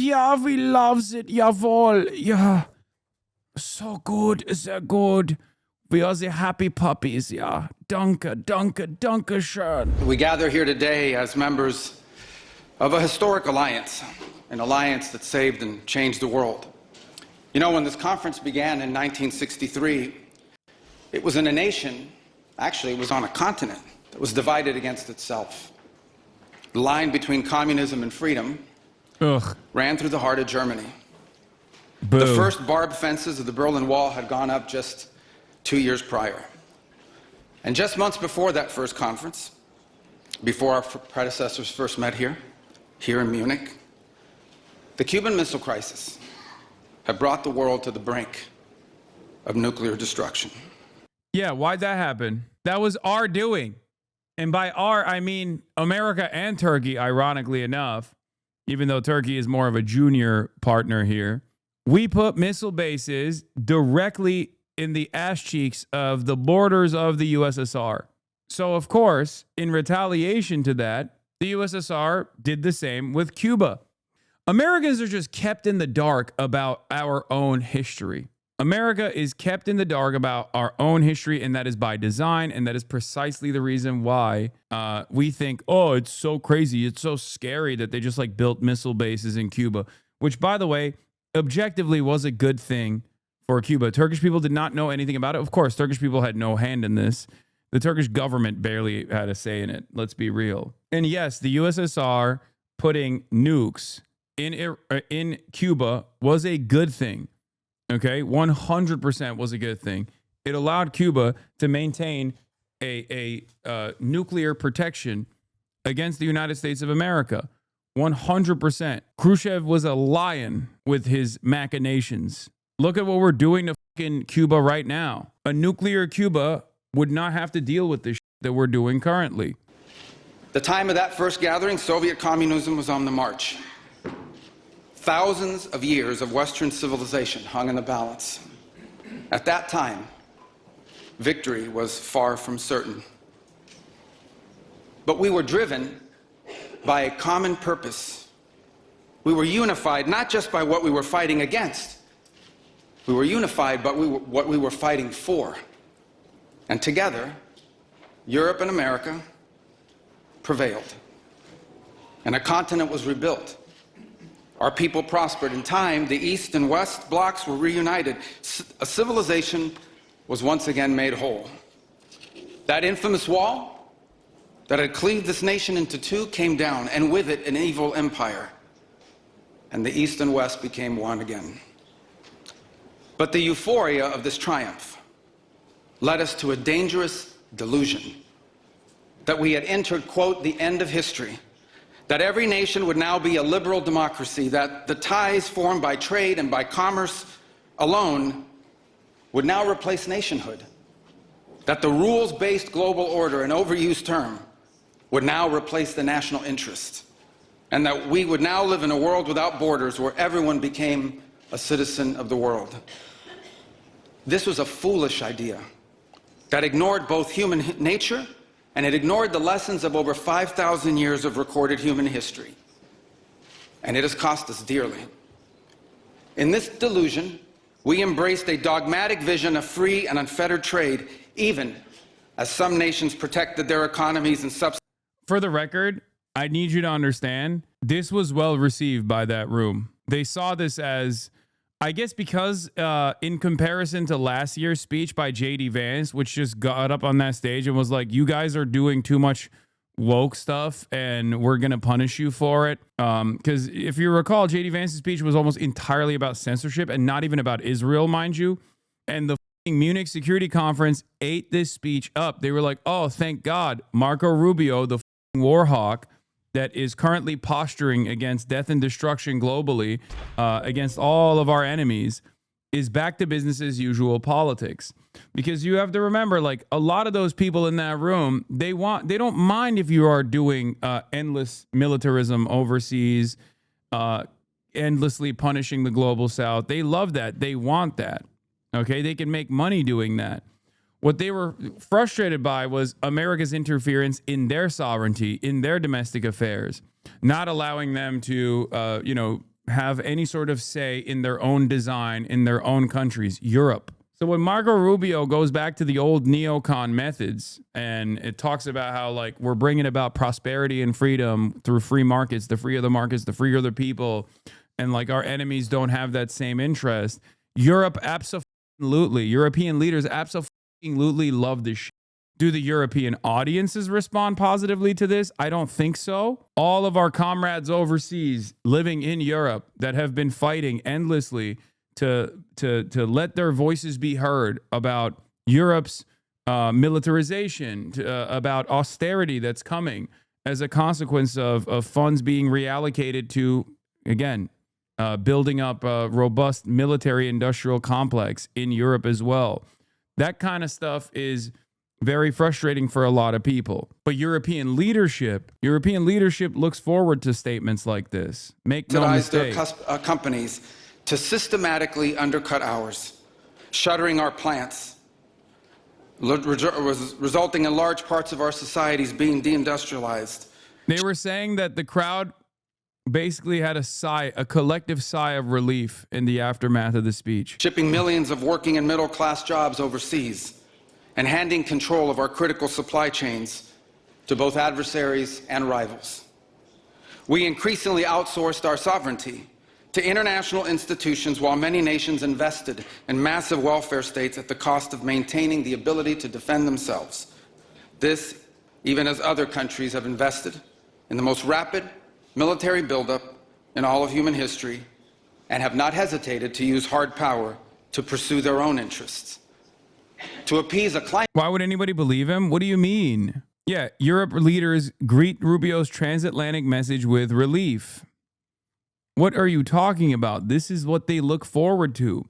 Yeah, we loves it. Jawohl. Yeah. So good. Sehr good. We are the happy puppies. Yeah. Danke, danke, danke schön. We gather here today as members of a historic alliance, an alliance that saved and changed the world. You know, when this conference began in 1963, it was in a nation, actually it was on a continent, that was divided against itself. The line between communism and freedom ran through the heart of Germany. Boo. The first barbed fences of the Berlin Wall had gone up just 2 years prior. And just months before that first conference, before our predecessors first met here in Munich, the Cuban Missile Crisis had brought the world to the brink of nuclear destruction. Yeah, why'd that happen? That was our doing. And by our, I mean America and Turkey, ironically enough, even though Turkey is more of a junior partner here. We put missile bases directly in the ass cheeks of the borders of the USSR. So, of course, in retaliation to that, the USSR did the same with Cuba. Americans are just kept in the dark about our own history. America is kept in the dark about our own history, and that is by design, and that is precisely the reason why we think, oh, it's so crazy, it's so scary that they just like built missile bases in Cuba, which, by the way, objectively was a good thing for Cuba. Turkish people did not know anything about it. Of course, Turkish people had no hand in this. The Turkish government barely had a say in it. Let's be real. And yes, the USSR putting nukes in Cuba was a good thing. Okay, 100% was a good thing. It allowed Cuba to maintain a nuclear protection against the United States of America. 100%. Khrushchev was a lion with his machinations. Look at what we're doing to fucking Cuba right now. A nuclear Cuba would not have to deal with this shit that we're doing currently. The time of that first gathering, Soviet communism was on the march. Thousands of years of Western civilization hung in the balance. At that time, victory was far from certain. But we were driven by a common purpose. We were unified not just by what we were fighting against. We were unified by what we were fighting for. And together, Europe and America prevailed. And a continent was rebuilt. Our people prospered. In time, the East and West blocks were reunited. A civilization was once again made whole. That infamous wall that had cleaved this nation into two came down, and with it an evil empire. And the East and West became one again. But the euphoria of this triumph led us to a dangerous delusion that we had entered, quote, the end of history, that every nation would now be a liberal democracy, that the ties formed by trade and by commerce alone would now replace nationhood, that the rules-based global order, an overused term, would now replace the national interest, and that we would now live in a world without borders where everyone became a citizen of the world. This was a foolish idea that ignored both human nature and it ignored the lessons of over 5,000 years of recorded human history. And it has cost us dearly. In this delusion, we embraced a dogmatic vision of free and unfettered trade, even as some nations protected their economies and subsidized. For the record, I need you to understand, this was well received by that room. They saw this as, I guess because in comparison to last year's speech by J.D. Vance, which just got up on that stage and was like, you guys are doing too much woke stuff and we're going to punish you for it. Because if you recall, J.D. Vance's speech was almost entirely about censorship and not even about Israel, mind you. And the Munich Security Conference ate this speech up. They were like, oh, thank God, Marco Rubio, the war hawk that is currently posturing against death and destruction globally, against all of our enemies, is back to business as usual politics. Because you have to remember, like, a lot of those people in that room, they don't mind if you are doing endless militarism overseas, endlessly punishing the global south. They love that. They want that. Okay, they can make money doing that. What they were frustrated by was America's interference in their sovereignty, in their domestic affairs, not allowing them to, have any sort of say in their own design in their own countries? Europe. So when Marco Rubio goes back to the old neocon methods and it talks about how like we're bringing about prosperity and freedom through free markets, the freer the markets, the freer the people, and like our enemies don't have that same interest. Europe absolutely, European leaders absolutely love this shit. Do the European audiences respond positively to this? I don't think so. All of our comrades overseas living in Europe that have been fighting endlessly to let their voices be heard about Europe's militarization, about austerity that's coming as a consequence of funds being reallocated to, again, building up a robust military industrial complex in Europe as well. That kind of stuff is very frustrating for a lot of people. But European leadership looks forward to statements like this. Make no mistake. Their companies to systematically undercut ours, shuttering our plants, resulting in large parts of our societies being deindustrialized. They were saying that the crowd basically had a collective sigh of relief in the aftermath of the speech. Shipping millions of working and middle-class jobs overseas and handing control of our critical supply chains to both adversaries and rivals. We increasingly outsourced our sovereignty to international institutions while many nations invested in massive welfare states at the cost of maintaining the ability to defend themselves. This, even as other countries have invested in the most rapid military buildup in all of human history and have not hesitated to use hard power to pursue their own interests. To appease a climate... Why would anybody believe him? What do you mean? Yeah, Europe leaders greet Rubio's transatlantic message with relief. What are you talking about? This is what they look forward to.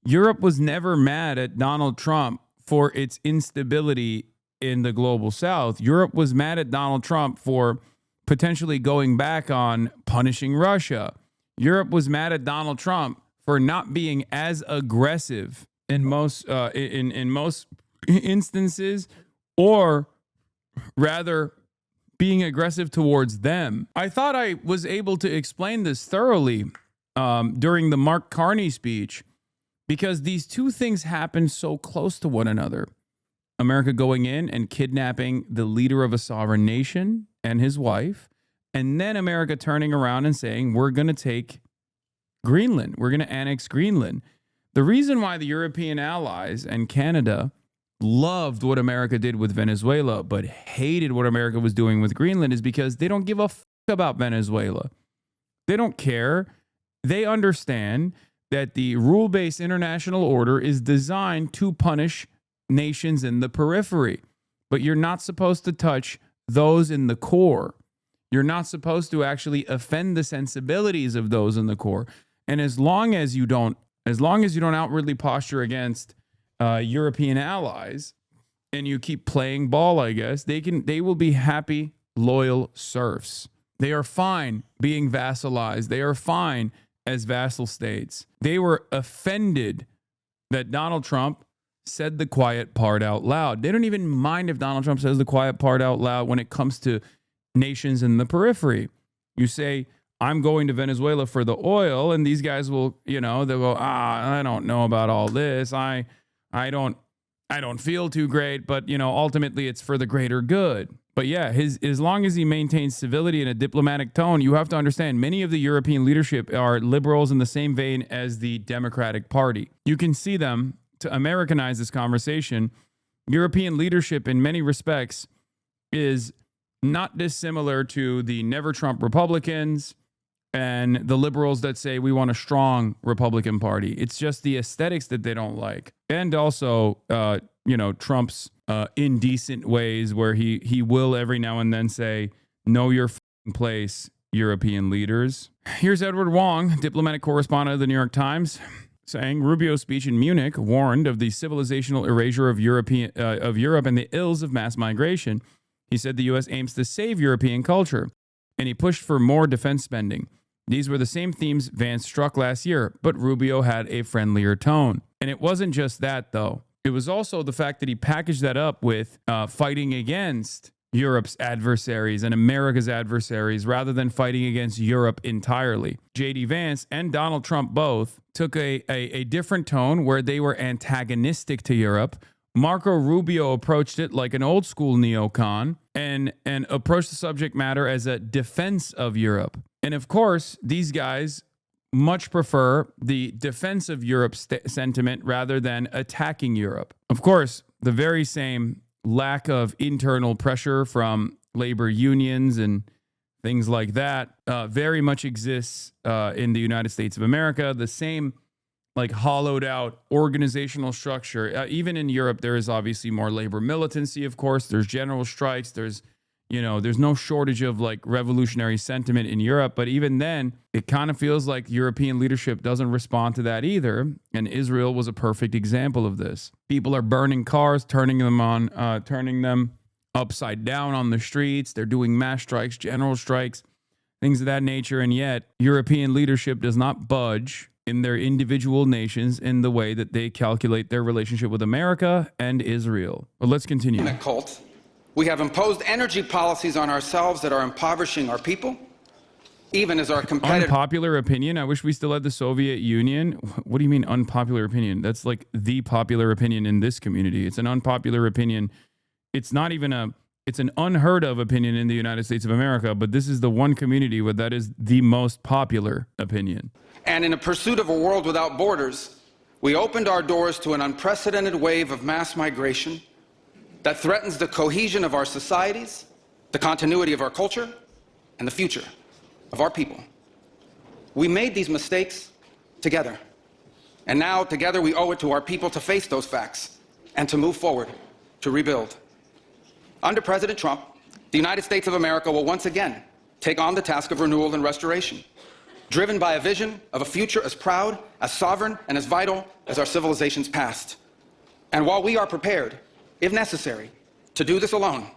Europe was never mad at Donald Trump for its instability in the global south. Europe was mad at Donald Trump for potentially going back on punishing Russia. Europe was mad at Donald Trump for not being as aggressive in most instances, or rather being aggressive towards them. I thought I was able to explain this thoroughly during the Mark Carney speech, because these two things happen so close to one another. America going in and kidnapping the leader of a sovereign nation and his wife, and then America turning around and saying, we're going to take Greenland. We're going to annex Greenland. The reason why the European allies and Canada loved what America did with Venezuela, but hated what America was doing with Greenland is because they don't give a fuck about Venezuela. They don't care. They understand that the rule-based international order is designed to punish nations in the periphery, but you're not supposed to touch those in the core. You're not supposed to actually offend the sensibilities of those in the core. And as long as you don't outwardly posture against European allies, and you keep playing ball, I guess, they will be happy, loyal serfs. They are fine being vassalized. They are fine as vassal states. They were offended that Donald Trump said the quiet part out loud. They don't even mind if Donald Trump says the quiet part out loud when it comes to nations in the periphery. You say, I'm going to Venezuela for the oil, and these guys will, they'll go, I don't know about all this. I don't feel too great, but ultimately it's for the greater good. But yeah, as long as he maintains civility and a diplomatic tone, you have to understand many of the European leadership are liberals in the same vein as the Democratic Party. You can see them, to Americanize this conversation, European leadership in many respects is not dissimilar to the Never Trump Republicans and the liberals that say we want a strong Republican Party. It's just the aesthetics that they don't like. And also, Trump's indecent ways where he will every now and then say, know your place, European leaders. Here's Edward Wong, diplomatic correspondent of the New York Times, saying Rubio's speech in Munich warned of the civilizational erasure of Europe and the ills of mass migration. He said the U.S. aims to save European culture, and he pushed for more defense spending. These were the same themes Vance struck last year, but Rubio had a friendlier tone. And it wasn't just that, though. It was also the fact that he packaged that up with fighting against Europe's adversaries and America's adversaries rather than fighting against Europe entirely. J.D. Vance and Donald Trump both took a different tone where they were antagonistic to Europe. Marco Rubio approached it like an old school neocon and approached the subject matter as a defense of Europe. And of course, these guys much prefer the defense of Europe's sentiment rather than attacking Europe. Of course, the very same lack of internal pressure from labor unions and things like that very much exists in the United States of America. The same like hollowed out organizational structure. Even in Europe, there is obviously more labor militancy, of course. There's general strikes. There's no shortage of like revolutionary sentiment in Europe. But even then, it kind of feels like European leadership doesn't respond to that either. And Israel was a perfect example of this. People are burning cars, turning them upside down on the streets. They're doing mass strikes, general strikes, things of that nature. And yet, European leadership does not budge in their individual nations in the way that they calculate their relationship with America and Israel. But let's continue. Cult. We have imposed energy policies on ourselves that are impoverishing our people, even as our competitors. Unpopular opinion? I wish we still had the Soviet Union. What do you mean unpopular opinion? That's like the popular opinion in this community. It's an unpopular opinion. It's not even it's an unheard of opinion in the United States of America, but this is the one community where that is the most popular opinion. And in a pursuit of a world without borders, we opened our doors to an unprecedented wave of mass migration that threatens the cohesion of our societies, the continuity of our culture, and the future of our people. We made these mistakes together. And now, together, we owe it to our people to face those facts and to move forward, to rebuild. Under President Trump, the United States of America will once again take on the task of renewal and restoration, driven by a vision of a future as proud, as sovereign, and as vital as our civilization's past. And while we are prepared, if necessary, to do this alone,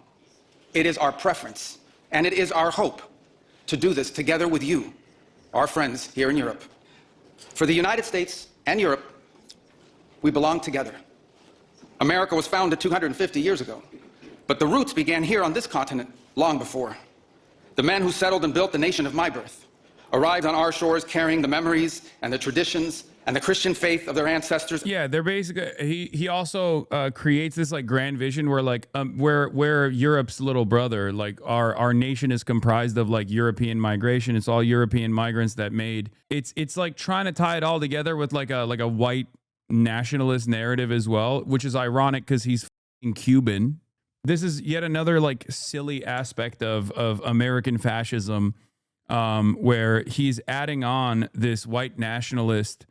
it is our preference and it is our hope to do this together with you, our friends here in Europe. For the United States and Europe, we belong together. America was founded 250 years ago, but the roots began here on this continent long before. The men who settled and built the nation of my birth arrived on our shores carrying the memories and the traditions and the Christian faith of their ancestors. Yeah, they're basically, he also creates this like grand vision where like where Europe's little brother, like our nation is comprised of like European migration. It's all European migrants that made it's like trying to tie it all together with like a white nationalist narrative as well, which is ironic because he's f***ing Cuban. This is yet another like silly aspect of American fascism, where he's adding on this white nationalist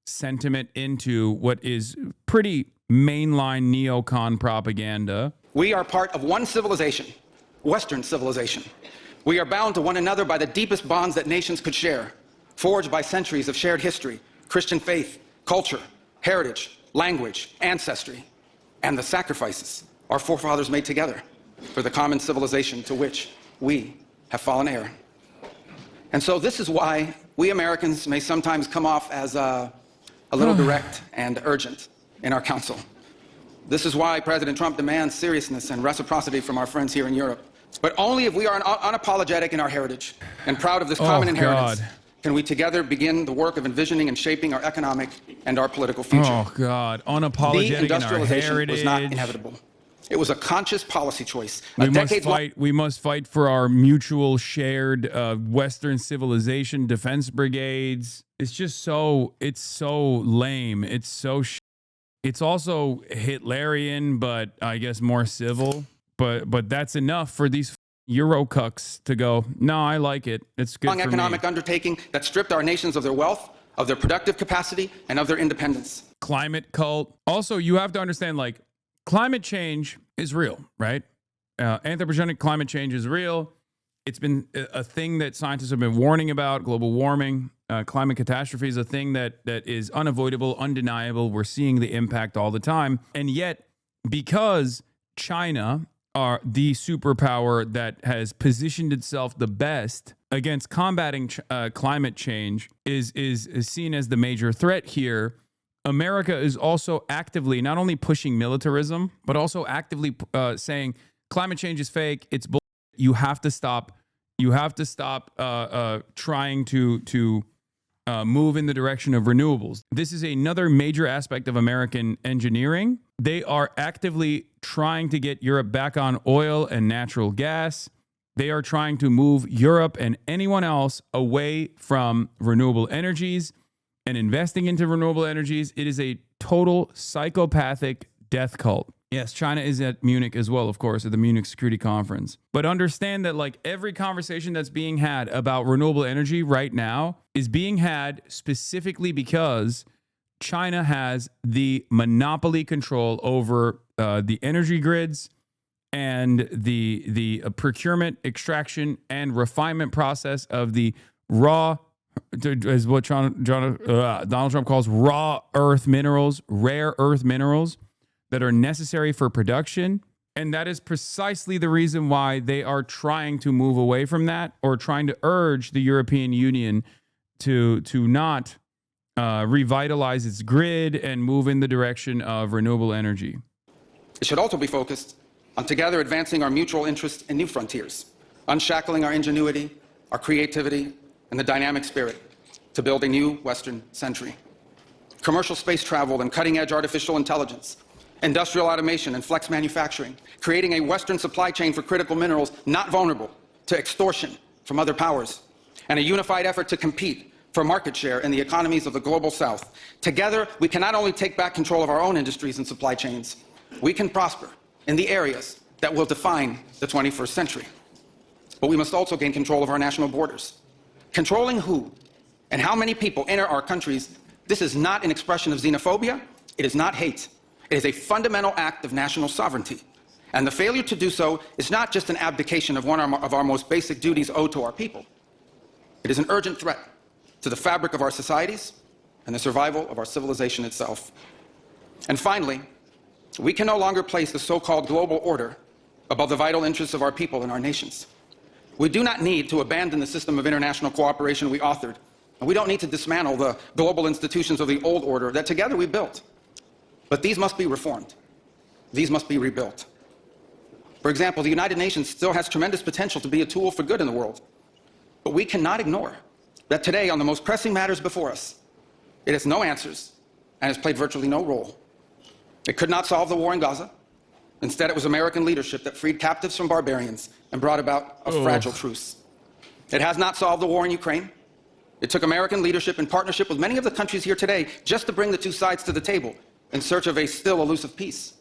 sentiment into what is pretty mainline neocon propaganda. We are part of one civilization, Western civilization. We are bound to one another by the deepest bonds that nations could share, forged by centuries of shared history, Christian faith, culture, heritage, language, ancestry, and the sacrifices our forefathers made together for the common civilization to which we have fallen heir. And so this is why we Americans may sometimes come off as a little direct and urgent in our counsel. This is why President Trump demands seriousness and reciprocity from our friends here in Europe. But only if we are unapologetic in our heritage and proud of this common inheritance can we together begin the work of envisioning and shaping our economic and our political future. Oh, God. Unapologetic in our heritage. Was not inevitable. It was a conscious policy choice. We must fight for our mutual shared Western civilization defense brigades. It's just it's so lame. It's so it's also Hitlerian, but I guess more civil. But that's enough for these Eurocucks to go, no, I like it. It's good for me. Economic undertaking that stripped our nations of their wealth, of their productive capacity, and of their independence. Climate cult. Also, you have to understand, like, climate change is real, right? Anthropogenic climate change is real. It's been a thing that scientists have been warning about. Global warming, climate catastrophe is a thing that is unavoidable, undeniable. We're seeing the impact all the time. And yet, because China are the superpower that has positioned itself the best against combating climate change, is seen as the major threat here. America is also actively not only pushing militarism, but also actively saying climate change is fake. It's bull. You have to stop. You have to stop trying to move in the direction of renewables. This is another major aspect of American engineering. They are actively trying to get Europe back on oil and natural gas. They are trying to move Europe and anyone else away from renewable energies and investing into renewable energies. It is a total psychopathic death cult. Yes, China is at Munich as well, of course, at the Munich Security Conference. But understand that like every conversation that's being had about renewable energy right now is being had specifically because China has the monopoly control over the energy grids and the procurement, extraction, and refinement process of the raw, as what Donald Trump calls raw earth minerals, rare earth minerals that are necessary for production. And that is precisely the reason why they are trying to move away from that, or trying to urge the European Union to not revitalize its grid and move in the direction of renewable energy. It should also be focused on together advancing our mutual interest in new frontiers, unshackling our ingenuity, our creativity, and the dynamic spirit to build a new Western century. Commercial space travel and cutting-edge artificial intelligence, industrial automation and flex manufacturing, creating a Western supply chain for critical minerals not vulnerable to extortion from other powers, and a unified effort to compete for market share in the economies of the global South. Together, we can not only take back control of our own industries and supply chains, we can prosper in the areas that will define the 21st century. But we must also gain control of our national borders. Controlling who and how many people enter our countries, this is not an expression of xenophobia, it is not hate. It is a fundamental act of national sovereignty. And the failure to do so is not just an abdication of one of our most basic duties owed to our people. It is an urgent threat to the fabric of our societies and the survival of our civilization itself. And finally, we can no longer place the so-called global order above the vital interests of our people and our nations. We do not need to abandon the system of international cooperation we authored, and we don't need to dismantle the global institutions of the old order that together we built. But these must be reformed. These must be rebuilt. For example, the United Nations still has tremendous potential to be a tool for good in the world. But we cannot ignore that today, on the most pressing matters before us, it has no answers and has played virtually no role. It could not solve the war in Gaza. Instead, it was American leadership that freed captives from barbarians and brought about a fragile truce. It has not solved the war in Ukraine. It took American leadership in partnership with many of the countries here today just to bring the two sides to the table in search of a still elusive peace.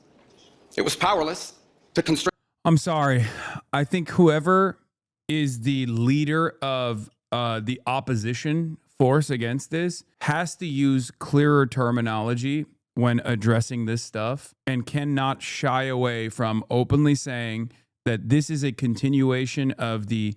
It was powerless to constrain. I'm sorry. I think whoever is the leader of the opposition force against this has to use clearer terminology when addressing this stuff, and cannot shy away from openly saying that this is a continuation of the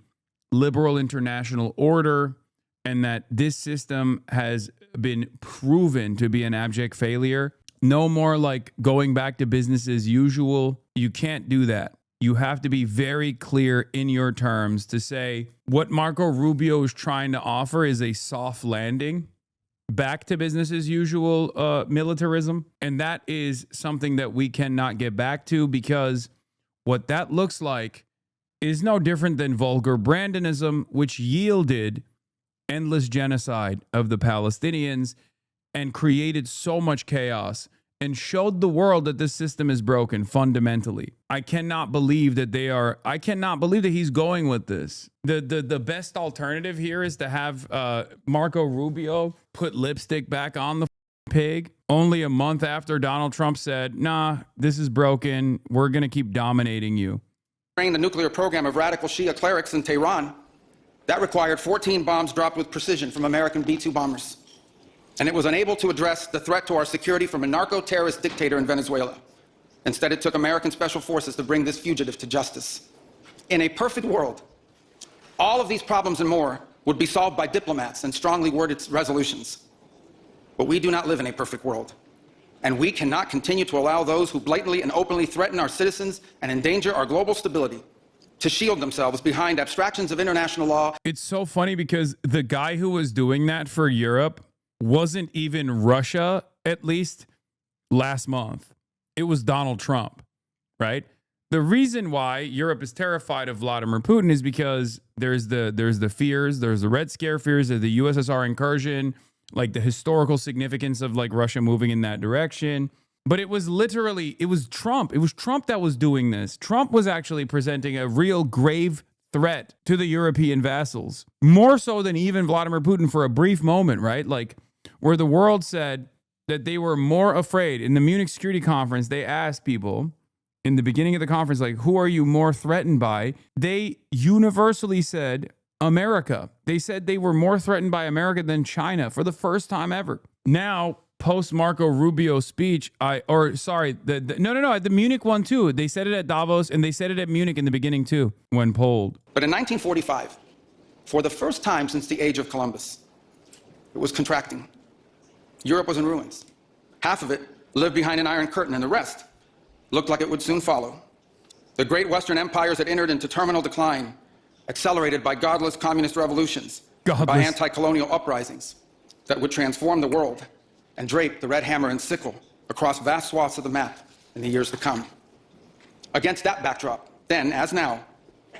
liberal international order and that this system has been proven to be an abject failure. No more like going back to business as usual. You can't do that. You have to be very clear in your terms to say what Marco Rubio is trying to offer is a soft landing back to business as usual militarism. And that is something that we cannot get back to, because what that looks like is no different than vulgar Brandonism, which yielded endless genocide of the Palestinians and created so much chaos and showed the world that this system is broken fundamentally. I cannot believe that I cannot believe that he's going with this. The best alternative here is to have Marco Rubio put lipstick back on the pig only a month after Donald Trump said, nah, this is broken. We're going to keep dominating you. The nuclear program of radical Shia clerics in Tehran, that required 14 bombs dropped with precision from American B-2 bombers. And it was unable to address the threat to our security from a narco-terrorist dictator in Venezuela. Instead, it took American special forces to bring this fugitive to justice. In a perfect world, all of these problems and more would be solved by diplomats and strongly worded resolutions. But we do not live in a perfect world. And we cannot continue to allow those who blatantly and openly threaten our citizens and endanger our global stability to shield themselves behind abstractions of international law. It's so funny because the guy who was doing that for Europe wasn't even Russia, at least last month. It was Donald Trump, right? The reason why Europe is terrified of Vladimir Putin is because there's the fears, there's the Red Scare fears of the USSR incursion, like the historical significance of like Russia moving in that direction. But it was Trump. It was Trump that was doing this. Trump was actually presenting a real grave threat to the European vassals, more so than even Vladimir Putin for a brief moment, right? Like where the world said that they were more afraid. In the Munich Security Conference, they asked people in the beginning of the conference, like, who are you more threatened by? They universally said America. They said they were more threatened by America than China for the first time ever. Now, post Marco Rubio speech, at the Munich one too. They said it at Davos and they said it at Munich in the beginning too, when polled. But in 1945, for the first time since the age of Columbus, it was contracting. Europe was in ruins. Half of it lived behind an iron curtain, and the rest looked like it would soon follow. The great Western empires had entered into terminal decline, accelerated by godless communist revolutions, by anti-colonial uprisings that would transform the world and drape the red hammer and sickle across vast swaths of the map in the years to come. Against that backdrop, then as now,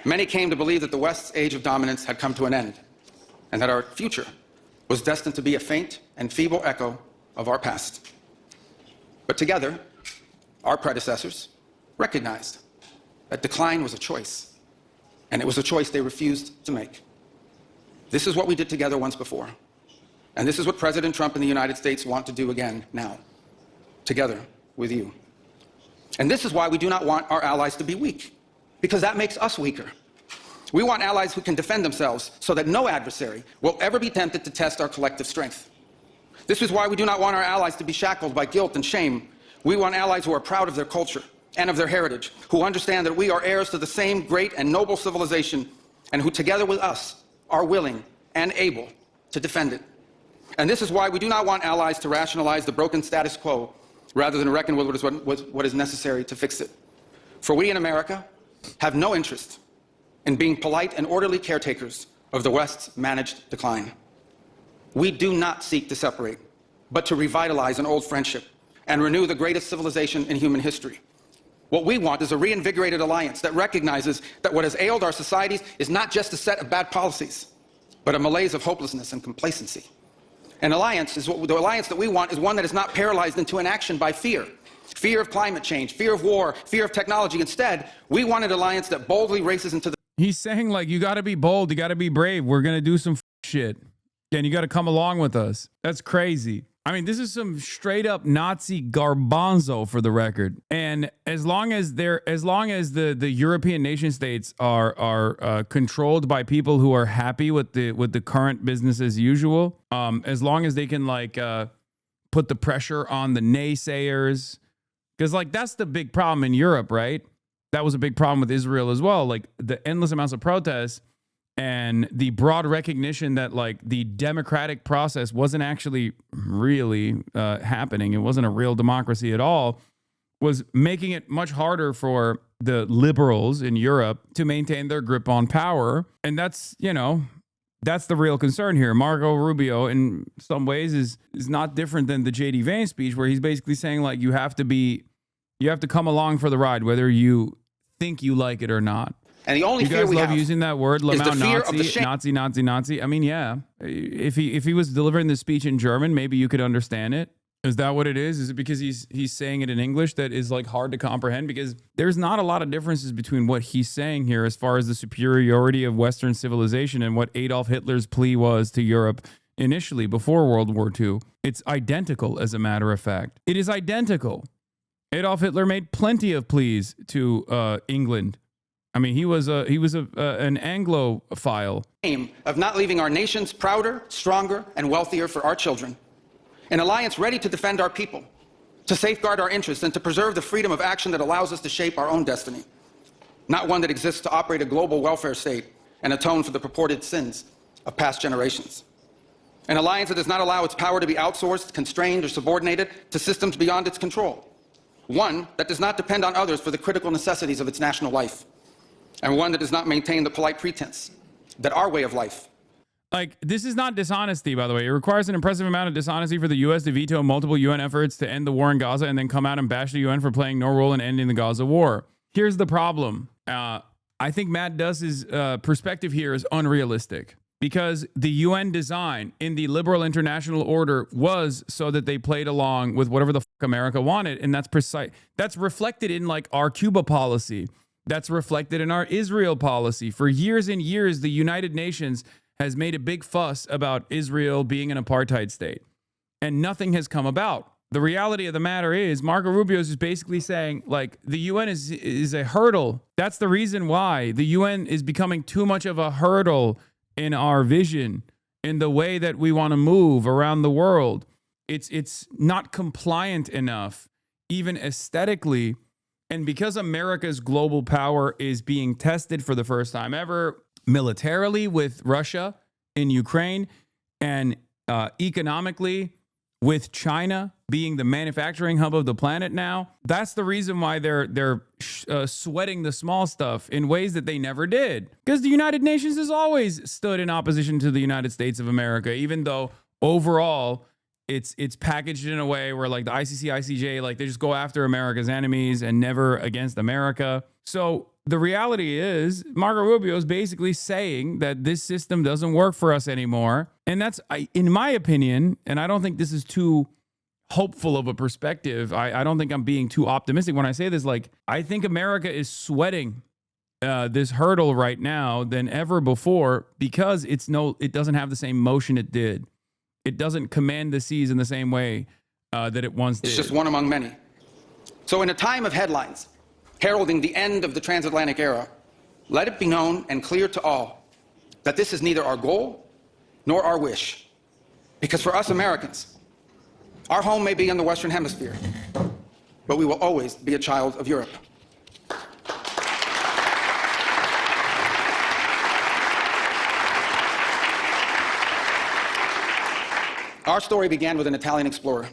many came to believe that the West's age of dominance had come to an end, and that our future was destined to be a faint and feeble echo of our past. But together, our predecessors recognized that decline was a choice, and it was a choice they refused to make. This is what we did together once before, and this is what President Trump and the United States want to do again now, together with you. And this is why we do not want our allies to be weak, because that makes us weaker. We want allies who can defend themselves so that no adversary will ever be tempted to test our collective strength. This is why we do not want our allies to be shackled by guilt and shame. We want allies who are proud of their culture and of their heritage, who understand that we are heirs to the same great and noble civilization, and who together with us are willing and able to defend it. And this is why we do not want allies to rationalize the broken status quo rather than reckon with what is necessary to fix it. For we in America have no interest in being polite and orderly caretakers of the West's managed decline. We do not seek to separate, but to revitalize an old friendship and renew the greatest civilization in human history. What we want is a reinvigorated alliance that recognizes that what has ailed our societies is not just a set of bad policies, but a malaise of hopelessness and complacency. The alliance that we want is one that is not paralyzed into inaction by fear. Fear of climate change, fear of war, fear of technology. Instead, we want an alliance that boldly races into the... He's saying, like, you got to be bold, you got to be brave. We're going to do some shit. And you got to come along with us. That's crazy. I mean, this is some straight up Nazi garbanzo, for the record. And as long as the European nation states are controlled by people who are happy with the current business as usual, as long as they can put the pressure on the naysayers, because like that's the big problem in Europe, right? That was a big problem with Israel as well. Like the endless amounts of protests and the broad recognition that like the democratic process wasn't actually really happening. It wasn't a real democracy at all, was making it much harder for the liberals in Europe to maintain their grip on power. And that's, that's the real concern here. Marco Rubio, in some ways, is not different than the J.D. Vance speech, where he's basically saying like you have to come along for the ride, whether you think you like it or not. And the only you fear guys we love have using that word, is the fear of the shame. Nazi. I mean, yeah. If he was delivering the speech in German, maybe you could understand it. Is that what it is? Is it because he's saying it in English that is like hard to comprehend? Because there's not a lot of differences between what he's saying here as far as the superiority of Western civilization and what Adolf Hitler's plea was to Europe initially before World War II. It's identical, as a matter of fact. It is identical. Adolf Hitler made plenty of pleas to England. I mean, he was an Anglophile. Aim of not leaving our nations prouder, stronger, and wealthier for our children. An alliance ready to defend our people, to safeguard our interests, and to preserve the freedom of action that allows us to shape our own destiny. Not one that exists to operate a global welfare state and atone for the purported sins of past generations. An alliance that does not allow its power to be outsourced, constrained, or subordinated to systems beyond its control. One that does not depend on others for the critical necessities of its national life. And one that does not maintain the polite pretense that our way of life... Like, this is not dishonesty, by the way. It requires an impressive amount of dishonesty for the U.S. to veto multiple UN efforts to end the war in Gaza and then come out and bash the UN for playing no role in ending the Gaza war. Here's the problem. I think Matt Duss's perspective here is unrealistic because the UN design in the liberal international order was so that they played along with whatever the fuck America wanted. And that's precise. That's reflected in like our Cuba policy. That's reflected in our Israel policy. For years and years, the United Nations has made a big fuss about Israel being an apartheid state, and nothing has come about. The reality of the matter is Marco Rubio is basically saying, like, the UN is a hurdle. That's the reason why the UN is becoming too much of a hurdle in our vision, in the way that we want to move around the world. It's not compliant enough, even aesthetically. And because America's global power is being tested for the first time ever, militarily with Russia in Ukraine, and economically with China being the manufacturing hub of the planet now, that's the reason why they're sweating the small stuff in ways that they never did. Because the United Nations has always stood in opposition to the United States of America, even though overall it's packaged in a way where like the ICC, ICJ, like they just go after America's enemies and never against America. So the reality is Marco Rubio is basically saying that this system doesn't work for us anymore. And that's, in my opinion, and I don't think this is too hopeful of a perspective. I don't think I'm being too optimistic when I say this. Like, I think America is sweating this hurdle right now than ever before because it doesn't have the same motion it did. It doesn't command the seas in the same way that it once did. It's just one among many. So in a time of headlines heralding the end of the transatlantic era, let it be known and clear to all that this is neither our goal nor our wish. Because for us Americans, our home may be in the Western Hemisphere, but we will always be a child of Europe. Our story began with an Italian explorer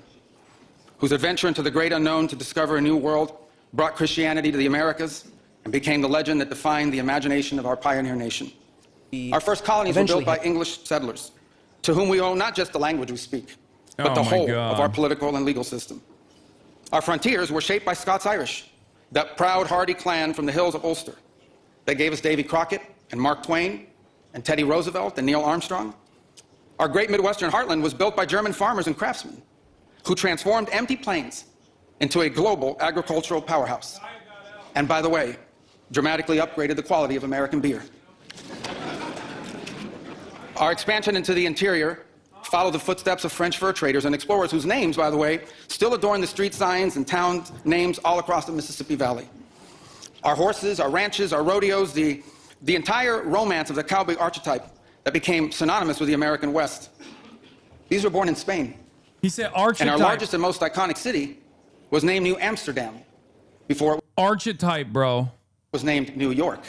whose adventure into the great unknown to discover a new world brought Christianity to the Americas and became the legend that defined the imagination of our pioneer nation. Our first colonies were built by English settlers, to whom we owe not just the language we speak, but the whole of our political and legal system. Our frontiers were shaped by Scots-Irish, that proud, hardy clan from the hills of Ulster that gave us Davy Crockett and Mark Twain and Teddy Roosevelt and Neil Armstrong. Our great Midwestern heartland was built by German farmers and craftsmen who transformed empty plains into a global agricultural powerhouse. And by the way, dramatically upgraded the quality of American beer. Our expansion into the interior followed the footsteps of French fur traders and explorers whose names, by the way, still adorn the street signs and town names all across the Mississippi Valley. Our horses, our ranches, our rodeos, the entire romance of the cowboy archetype that became synonymous with the American West. These were born in Spain. He said archetype. And our largest and most iconic city was named New Amsterdam before it archetype, bro. was named New York.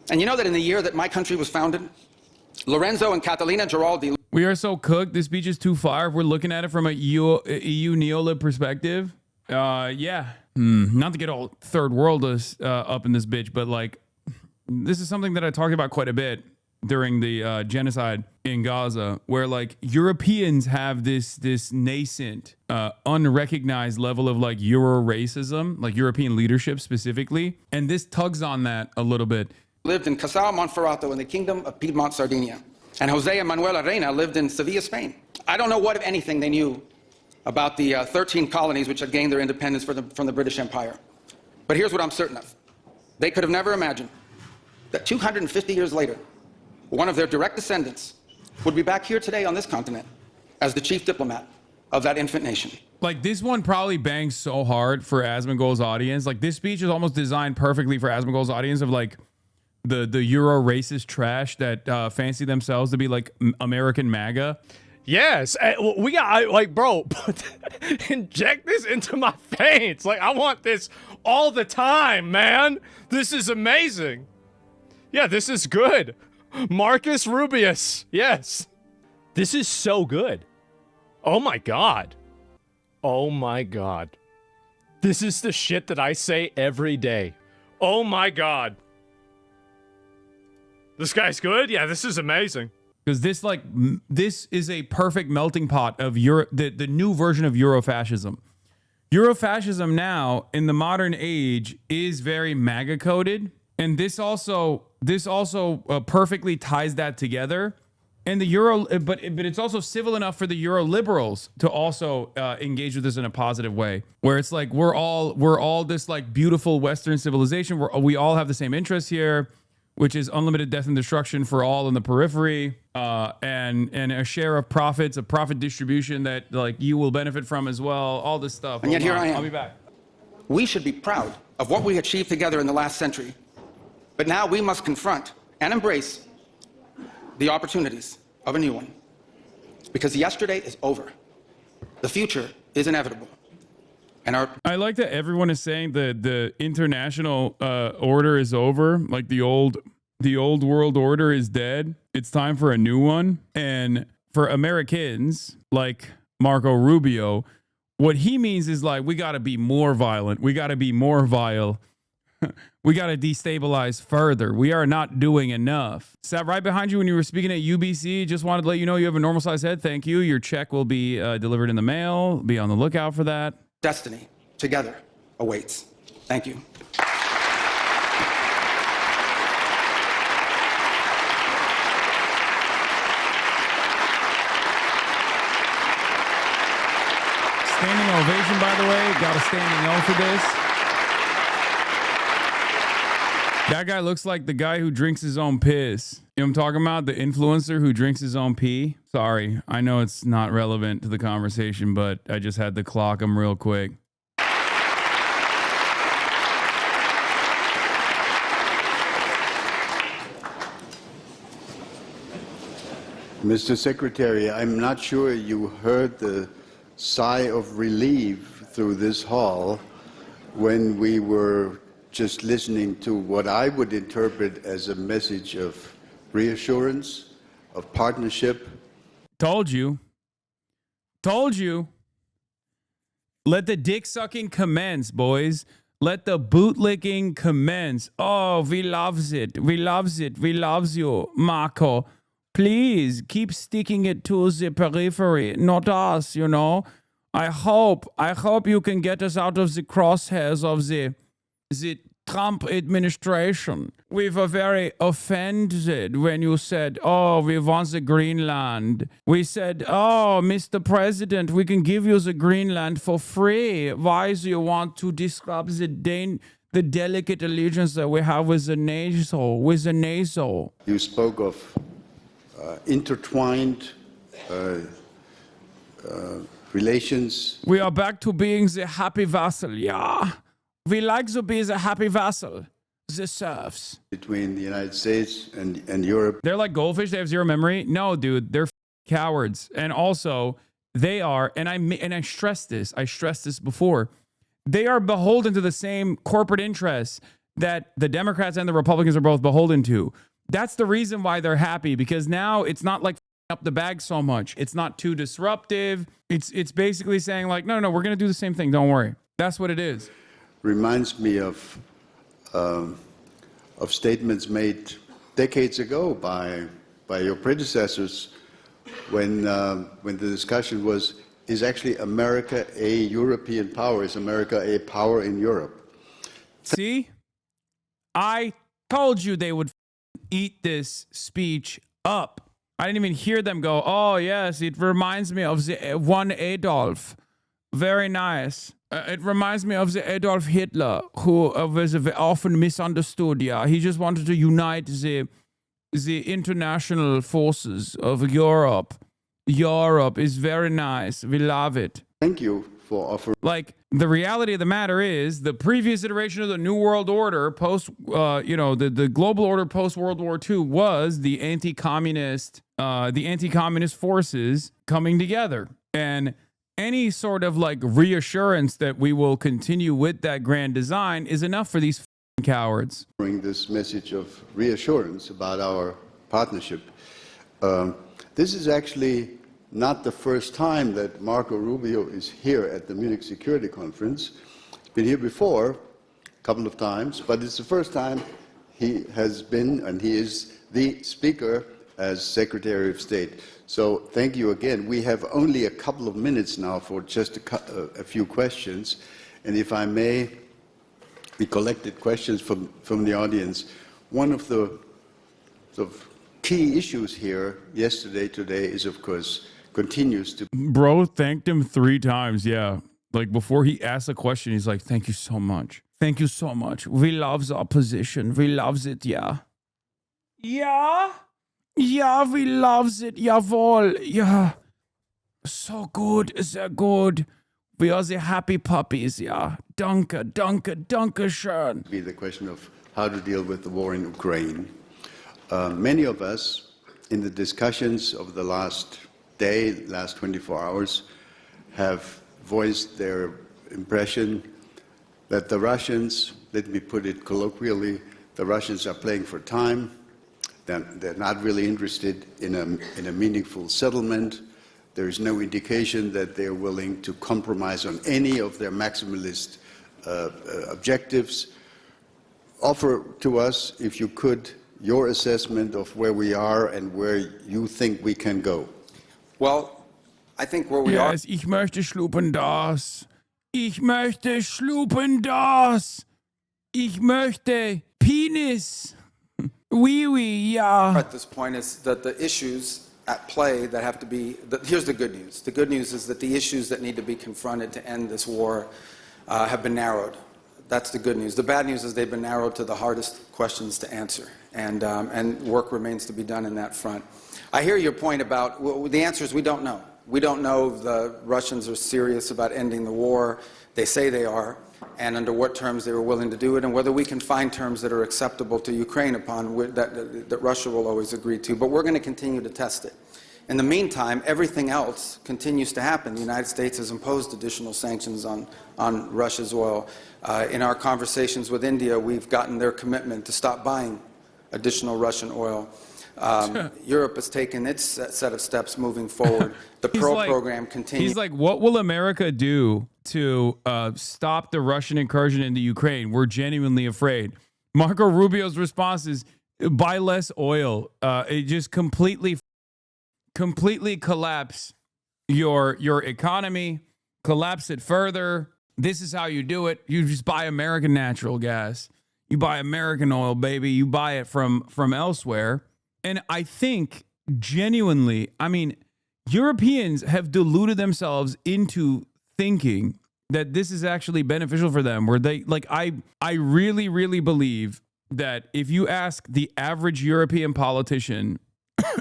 And you know that in the year that my country was founded, Lorenzo and Catalina Giraldi. We are so cooked. This speech is too far. If we're looking at it from a EU neolib perspective, yeah. Not to get all third world up in this bitch, but like, this is something that I talked about quite a bit during the genocide in Gaza, where like Europeans have this nascent, unrecognized level of like Euro racism, like European leadership specifically, and this tugs on that a little bit. Lived in Casal Monferrato in the Kingdom of Piedmont, Sardinia, and Jose and Manuel Reina lived in Sevilla, Spain. I don't know what, if anything, they knew about the 13 colonies which had gained their independence from the British Empire. But here's what I'm certain of. They could have never imagined that 250 years later, one of their direct descendants would be back here today on this continent as the chief diplomat of that infant nation. Like, this one probably bangs so hard for Asmongold's audience. Like, this speech is almost designed perfectly for Asmongold's audience of like the Euro racist trash that fancy themselves to be like American MAGA. Yes, we got like, bro, inject this into my veins. Like, I want this all the time, man. This is amazing. Yeah, this is good. Marcus Rubius. Yes. This is so good. Oh my God. Oh my God. This is the shit that I say every day. Oh my God. This guy's good? Yeah, this is amazing. Because this is a perfect melting pot of the new version of Eurofascism. Eurofascism now in the modern age is very MAGA coded, and this also perfectly ties that together. And the Euro, but it's also civil enough for the Euro liberals to also engage with this in a positive way, where it's like we're all this like beautiful Western civilization. We all have the same interests here, which is unlimited death and destruction for all in the periphery, and a share of profits, a profit distribution that like you will benefit from as well. All this stuff. And yet here I am. I'll be back. We should be proud of what we achieved together in the last century. But now we must confront and embrace the opportunities of a new one. Because yesterday is over. The future is inevitable. And I like that everyone is saying the international order is over. Like the old world order is dead. It's time for a new one. And for Americans like Marco Rubio, what he means is like, we got to be more violent. We got to be more vile. We got to destabilize further. We are not doing enough. Sat right behind you when you were speaking at UBC. Just wanted to let you know you have a normal sized head. Thank you. Your check will be delivered in the mail. Be on the lookout for that. destiny together awaits. Thank you. Standing ovation, by the way. Got a standing O for this. That guy looks like the guy who drinks his own piss. You know what I'm talking about? The influencer who drinks his own pee. Sorry, I know it's not relevant to the conversation, but I just had to clock him real quick. Mr. Secretary, I'm not sure you heard the sigh of relief through this hall when we were just listening to what I would interpret as a message of reassurance, of partnership. Told you. Told you. Let the dick sucking commence, boys. Let the bootlicking commence. Oh, we loves it. We loves it. We loves you, Marco. Please keep sticking it to the periphery, not us, you know. I hope you can get us out of the crosshairs of the Trump administration. We were very offended when you said, oh, we want the Greenland. We said, oh, Mr. President, we can give you the Greenland for free. Why do you want to disrupt the delicate allegiance that we have with the NATO? You spoke of intertwined relations. We are back to being the happy vassal, yeah. We like to be the happy vassal, the serfs. Between the United States and Europe. They're like goldfish, they have zero memory. No, dude, they're cowards. And also, they are, and I stressed this before, they are beholden to the same corporate interests that the Democrats and the Republicans are both beholden to. That's the reason why they're happy, because now it's not like up the bag so much. It's not too disruptive. It's basically saying like, no, we're going to do the same thing. Don't worry. That's what it is. Reminds me of statements made decades ago by your predecessors when the discussion was, is actually America a European power? Is America a power in Europe? See? I told you they would eat this speech up. I didn't even hear them go, oh, yes, it reminds me of the one Adolf. Very nice. It reminds me of the Adolf Hitler, who was often misunderstood. Yeah, he just wanted to unite the international forces of Europe. Europe is very nice. We love it. Thank you for offering. Like, the reality of the matter is, the previous iteration of the New World Order, the global order post World War II, was the anti-communist forces coming together. And any sort of like reassurance that we will continue with that grand design is enough for these cowards. Bring this message of reassurance about our partnership. This is actually not the first time that Marco Rubio is here at the Munich Security Conference. He's been here before a couple of times, but it's the first time he has been, and he is the speaker as Secretary of State. So thank you again. We have only a couple of minutes now for just a few questions. And if I may, we collected questions from the audience. One of the sort of key issues here yesterday, today is, of course, continues to... Bro thanked him 3 times, yeah. Like, before he asked a question, he's like, thank you so much. Thank you so much. We loves our position. We loves it, yeah. Yeah? Yeah, we loves it. Jawohl. Yeah. So good. Sehr good. We are the happy puppies, yeah. Danke, danke, danke schön. Be the question of how to deal with the war in Ukraine. Many of us, in the discussions of the last day, last 24 hours, have voiced their impression that the Russians, let me put it colloquially, the Russians are playing for time. They're not really interested in a meaningful settlement. There is no indication that they're willing to compromise on any of their maximalist objectives. Offer to us, if you could, your assessment of where we are and where you think we can go. Well, I think where we are... Yes, ich möchte schlupen das. Ich möchte schlupen das. Ich möchte Penis. Oui, oui, ja. At this point is that the issues at play that have to be... Here's the good news. The good news is that the issues that need to be confronted to end this war have been narrowed. That's the good news. The bad news is they've been narrowed to the hardest questions to answer, and work remains to be done in that front. I hear your point about, well, the answer is we don't know. We don't know if the Russians are serious about ending the war. They say they are, and under what terms they were willing to do it, and whether we can find terms that are acceptable to Ukraine upon that Russia will always agree to. But we're going to continue to test it. In the meantime, everything else continues to happen. The United States has imposed additional sanctions on Russia's oil. In our conversations with India, we've gotten their commitment to stop buying additional Russian oil. Europe has taken its set of steps moving forward. The Pearl program continues. He's like, what will America do to stop the Russian incursion into Ukraine? We're genuinely afraid. Marco Rubio's response is, buy less oil. It just completely collapse your economy, collapse it further. This is how you do it. You just buy American natural gas. You buy American oil, baby. You buy it from elsewhere. And I think genuinely, I mean, Europeans have deluded themselves into thinking that this is actually beneficial for them, where they like, I really, really believe that if you ask the average European politician,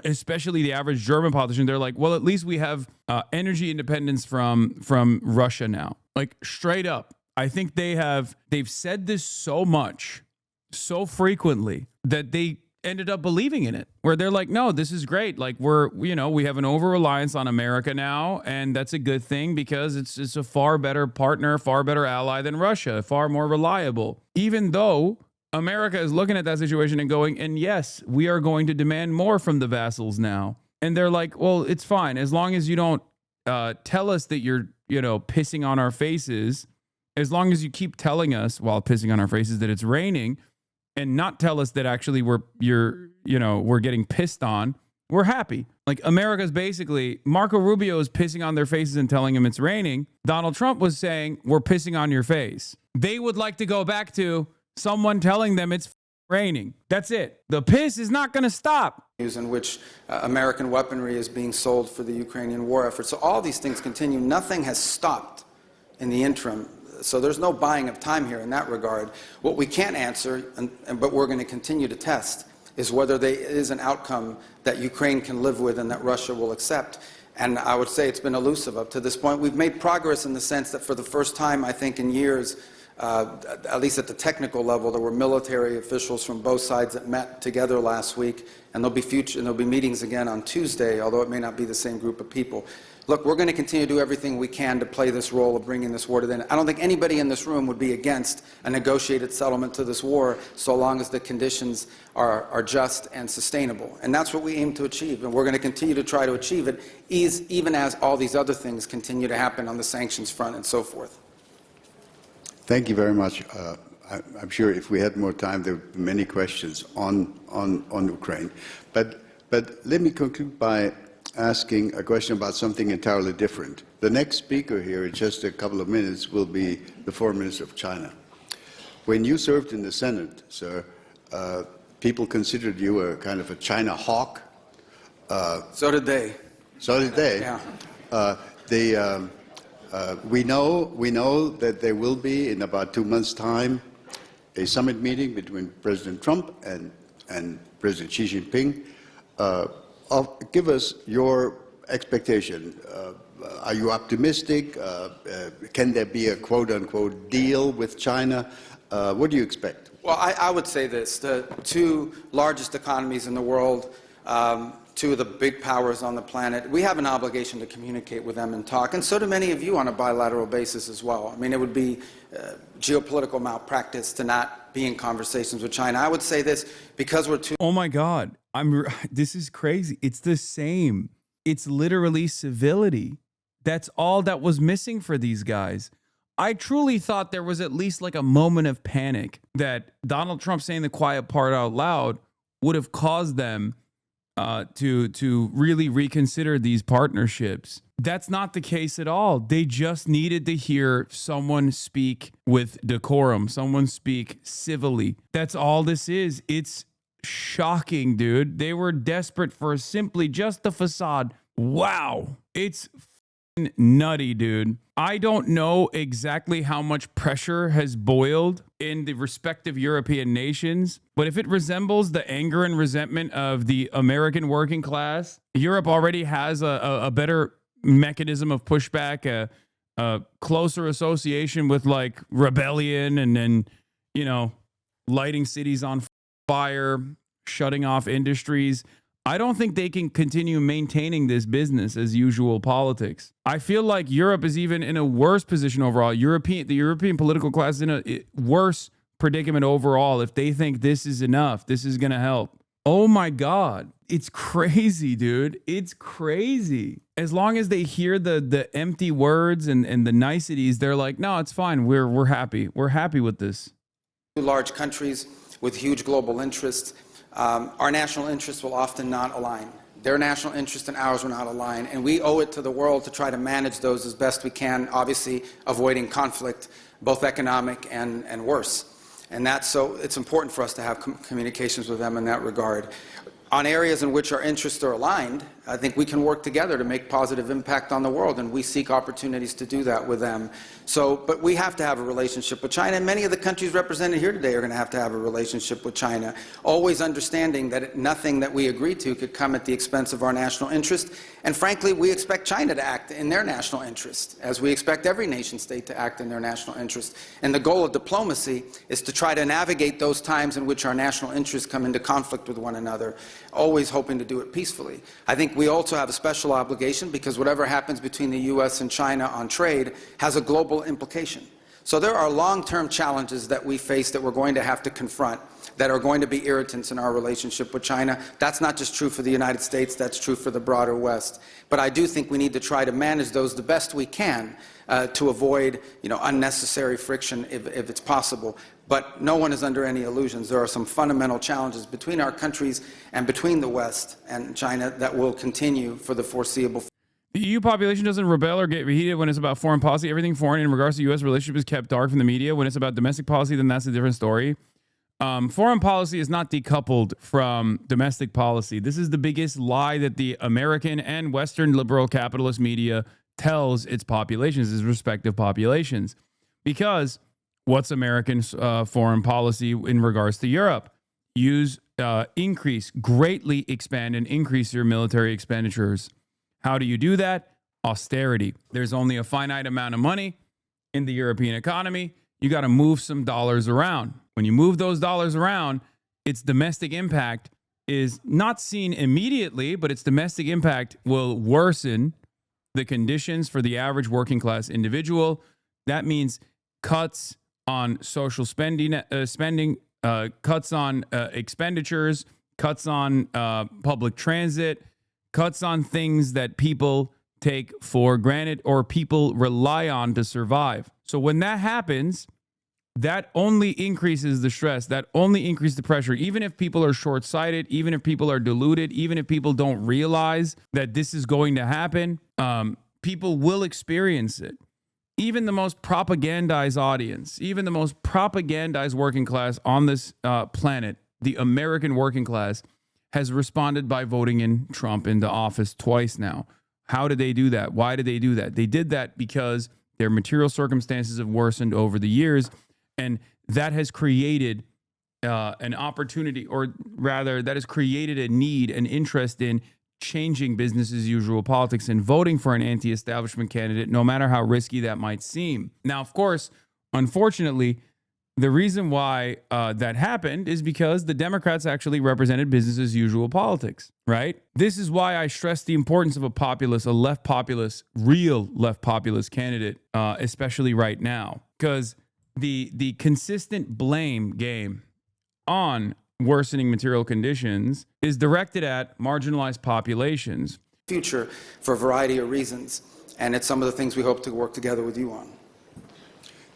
especially the average German politician, they're like, well, at least we have energy independence from Russia now. Like, straight up. I think they've said this so much, so frequently, that they ended up believing in it, where they're like, no, this is great. Like, we have an over-reliance on America now, and that's a good thing because it's a far better partner, far better ally than Russia, far more reliable. Even though America is looking at that situation and going, and yes, we are going to demand more from the vassals now. And they're like, well, it's fine. As long as you don't tell us that you're, pissing on our faces, as long as you keep telling us while pissing on our faces that it's raining and not tell us that actually we're getting pissed on, we're happy. Like, America's basically, Marco Rubio is pissing on their faces and telling them it's raining. Donald Trump was saying, we're pissing on your face. They would like to go back to someone telling them it's raining. That's it. The piss is not going to stop. In which American weaponry is being sold for the Ukrainian war effort. So all these things continue. Nothing has stopped in the interim. So there's no buying of time here in that regard. What we can't answer, but we're going to continue to test, is whether there is an outcome that Ukraine can live with and that Russia will accept. And I would say it's been elusive up to this point. We've made progress in the sense that for the first time, I think, in years, at least at the technical level, there were military officials from both sides that met together last week, and there'll be meetings again on Tuesday, although it may not be the same group of people. Look, we're going to continue to do everything we can to play this role of bringing this war to the end. I don't think anybody in this room would be against a negotiated settlement to this war so long as the conditions are just and sustainable. And that's what we aim to achieve, and we're going to continue to try to achieve it, even as all these other things continue to happen on the sanctions front and so forth. Thank you very much. I'm sure if we had more time, there would be many questions on Ukraine. But But let me conclude by asking a question about something entirely different. The next speaker here in just a couple of minutes will be the Foreign Minister of China. When you served in the Senate, sir, people considered you a kind of a China hawk. So did they. So did they. Yeah. We know that there will be, in about 2 months' time, a summit meeting between President Trump and President Xi Jinping. Give us your expectation. Are you optimistic? Can there be a quote-unquote deal with China? What do you expect? Well, I would say this. The two largest economies in the world, two of the big powers on the planet, we have an obligation to communicate with them and talk, and so do many of you on a bilateral basis as well. I mean, it would be geopolitical malpractice to not be in conversations with China. I would say this, because we're two... Oh my God. This is crazy. It's the same. It's literally civility. That's all that was missing for these guys. I truly thought there was at least like a moment of panic that Donald Trump saying the quiet part out loud would have caused them to really reconsider these partnerships. That's not the case at all. They just needed to hear someone speak with decorum, someone speak civilly. That's all this is. It's shocking, dude. They were desperate for simply just the facade. Wow. It's nutty, dude. I don't know exactly how much pressure has boiled in the respective European nations, but if it resembles the anger and resentment of the American working class, Europe already has a better mechanism of pushback, a closer association with like rebellion and then, you know, lighting cities on fire, shutting off industries. I don't think they can continue maintaining this business as usual politics. I feel like Europe is even in a worse position overall. The European political class is in a worse predicament overall if they think this is enough, this is going to help. Oh my God. It's crazy, dude. It's crazy. As long as they hear the empty words and the niceties, they're like, no, it's fine. We're happy. We're happy with this. Two large countries with huge global interests. Our national interests will often not align. Their national interests and ours will not align, and we owe it to the world to try to manage those as best we can, obviously avoiding conflict, both economic and worse. And so it's important for us to have communications with them in that regard. On areas in which our interests are aligned, I think we can work together to make positive impact on the world, and we seek opportunities to do that with them. But we have to have a relationship with China, and many of the countries represented here today are going to have a relationship with China, always understanding that nothing that we agree to could come at the expense of our national interest. And frankly, we expect China to act in their national interest, as we expect every nation state to act in their national interest. And the goal of diplomacy is to try to navigate those times in which our national interests come into conflict with one another, always hoping to do it peacefully. I think we also have a special obligation because whatever happens between the U.S. and China on trade has a global implication. So there are long-term challenges that we face that we're going to have to confront that are going to be irritants in our relationship with China. That's not just true for the United States, that's true for the broader West. But I do think we need to try to manage those the best we can to avoid, unnecessary friction if it's possible. But no one is under any illusions. There are some fundamental challenges between our countries and between the West and China that will continue for the foreseeable future. The EU population doesn't rebel or get heated when it's about foreign policy. Everything foreign in regards to U.S. relationship is kept dark from the media. When it's about domestic policy, then that's a different story. Foreign policy is not decoupled from domestic policy. This is the biggest lie that the American and Western liberal capitalist media tells its populations, its respective populations. Because what's American foreign policy in regards to Europe? Greatly expand and increase your military expenditures. How do you do that? Austerity. There's only a finite amount of money in the European economy. You got to move some dollars around. When you move those dollars around, its domestic impact is not seen immediately, but its domestic impact will worsen the conditions for the average working class individual. That means cuts on social spending, cuts on expenditures, cuts on public transit, cuts on things that people take for granted or people rely on to survive. So when that happens, that only increases the stress. That only increases the pressure. Even if people are short-sighted, even if people are deluded, even if people don't realize that this is going to happen, people will experience it. Even the most propagandized audience, even the most propagandized working class on this planet, the American working class, has responded by voting in Trump into office twice now. How did they do that? Why did they do that? They did that because their material circumstances have worsened over the years, and that has created an opportunity, or rather, that has created a need, an interest in changing business as usual politics and voting for an anti-establishment candidate, no matter how risky that might seem. Now, of course, unfortunately, the reason why that happened is because the Democrats actually represented business as usual politics, right? This is why I stress the importance of a populist, a left populist, real left populist candidate, especially right now, because the consistent blame game on worsening material conditions is directed at marginalized populations. Future for a variety of reasons, and it's some of the things we hope to work together with you on.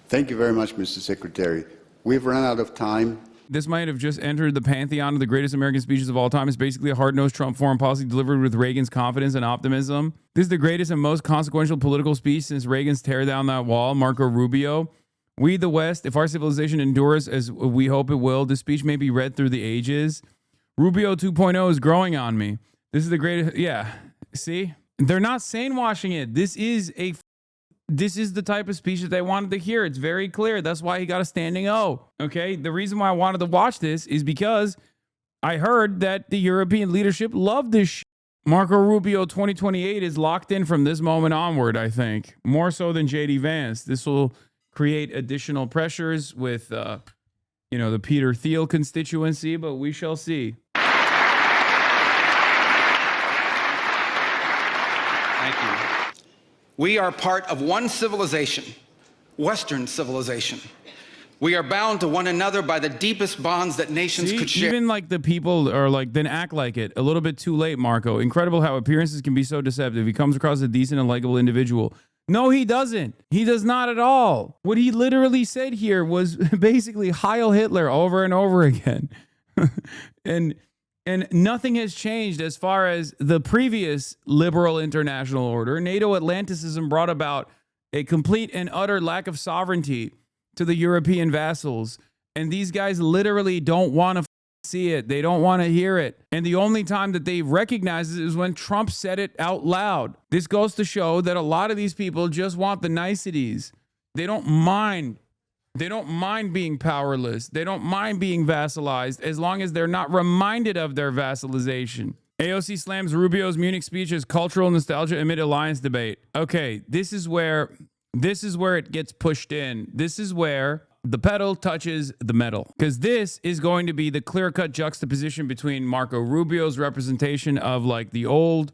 Thank you very much, Mr. Secretary. We've run out of time. This might have just entered the pantheon of the greatest American speeches of all time. It's basically a hard-nosed Trump foreign policy delivered with Reagan's confidence and optimism. This is the greatest and most consequential political speech since Reagan's tear down that wall. Marco Rubio. We, the West, if our civilization endures as we hope it will, this speech may be read through the ages. Rubio 2.0 is growing on me. This is the greatest. Yeah. See? They're not sane-washing it. This is the type of speech that they wanted to hear. It's very clear. That's why he got a standing O. Okay? The reason why I wanted to watch this is because I heard that the European leadership loved this shit. Marco Rubio 2028 is locked in from this moment onward, I think. More so than J.D. Vance. This will create additional pressures with, the Peter Thiel constituency, but we shall see. Thank you. We are part of one civilization, Western civilization. We are bound to one another by the deepest bonds that nations could share. Even like the people are like, then act like it. A little bit too late, Marco. Incredible how appearances can be so deceptive. He comes across as a decent and likable individual. No, he doesn't. He does not at all. What he literally said here was basically Heil Hitler over and over again. and nothing has changed as far as the previous liberal international order. NATO Atlanticism brought about a complete and utter lack of sovereignty to the European vassals. And these guys literally don't want to see it. They don't want to hear it. And the only time that they recognize it is when Trump said it out loud. This goes to show that a lot of these people just want the niceties. They don't mind. They don't mind being powerless. They don't mind being vassalized as long as they're not reminded of their vassalization. AOC slams Rubio's Munich speech as cultural nostalgia amid alliance debate. Okay, this is where it gets pushed in. This is where the pedal touches the metal, because this is going to be the clear-cut juxtaposition between Marco Rubio's representation of like the old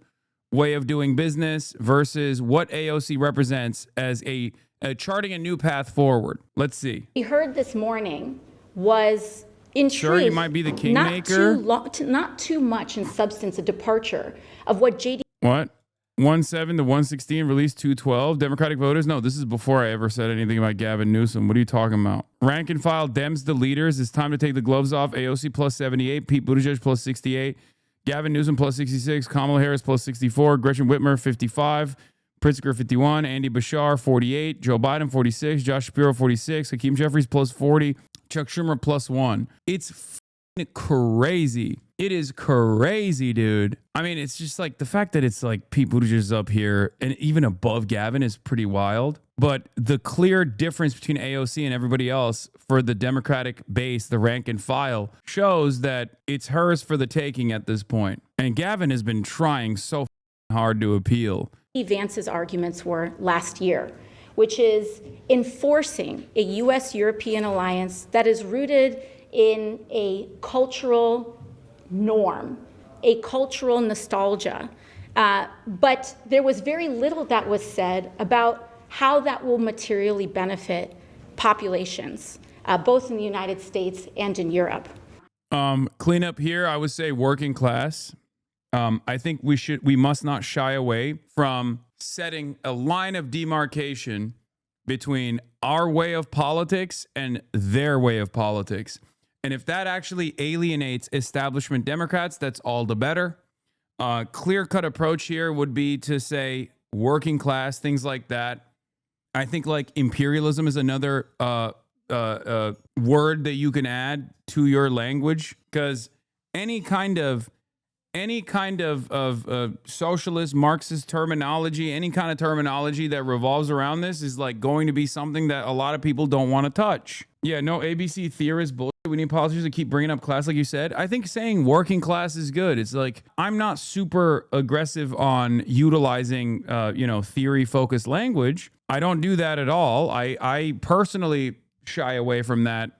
way of doing business versus what AOC represents as a charting a new path forward. Let's see. We heard this morning was, in sure, truth, you might be the kingmaker. Not too much in substance, a departure of what JD. What? 1-7 to 116, release 212. Democratic voters? No, this is before I ever said anything about Gavin Newsom. What are you talking about? Rank and file Dems the leaders. It's time to take the gloves off. AOC plus 78. Pete Buttigieg plus 68. Gavin Newsom plus 66. Kamala Harris plus 64. Gretchen Whitmer 55. Pritzker 51. Andy Bashar 48. Joe Biden 46. Josh Shapiro 46. Hakeem Jeffries plus 40. Chuck Schumer plus 1. It's crazy. It is crazy, dude. I mean, it's just like the fact that it's like Pete Buttigieg is up here and even above Gavin is pretty wild. But the clear difference between AOC and everybody else for the Democratic base, the rank and file, shows that it's hers for the taking at this point. And Gavin has been trying so hard to appeal. Vance's arguments were last year, which is enforcing a U.S.-European alliance that is rooted in a cultural norm, a cultural nostalgia. But there was very little that was said about how that will materially benefit populations, both in the United States and in Europe. Clean up here, I would say working class. I think we must not shy away from setting a line of demarcation between our way of politics and their way of politics. And if that actually alienates establishment Democrats, that's all the better. Clear-cut approach here would be to say working class, things like that. I think like imperialism is another word that you can add to your language, because any kind of socialist, Marxist terminology, any kind of terminology that revolves around this is like going to be something that a lot of people don't want to touch. Yeah, no ABC theorist bullshit. We need politicians to keep bringing up class, like you said. I think saying working class is good. It's like, I'm not super aggressive on utilizing, theory-focused language. I don't do that at all. I personally shy away from that